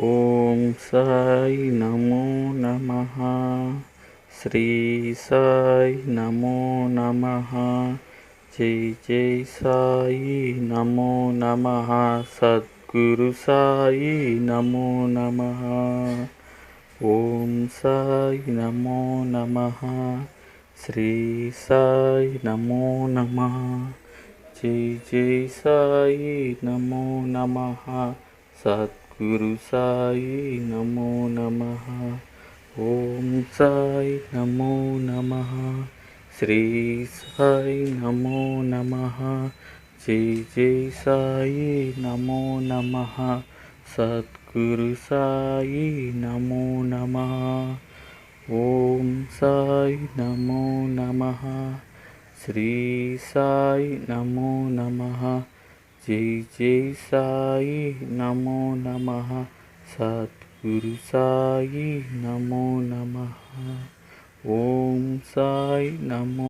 ఓం సాయి నమో నమః. శ్రీ సాయి నమో నమః. జై జై సాయి నమో నమః. సద్గురు సాయి నమో నమః. ఓం సాయి నమో నమః. శ్రీ సాయి నమో నమః. జై జై సాయి నమో నమః. సద్గురు సాయి నమో నమః. ఓం సాయి నమో నమః. శ్రీ సాయి నమో నమః. జై జై సాయి నమో నమః. సద్గురు సాయి నమో నమః. ఓం సాయి నమో నమః. శ్రీ సాయి నమో నమః. జై జై సాయి నమో నమః. సద్గురు సాయి నమో నమః. ఓం సాయి నమో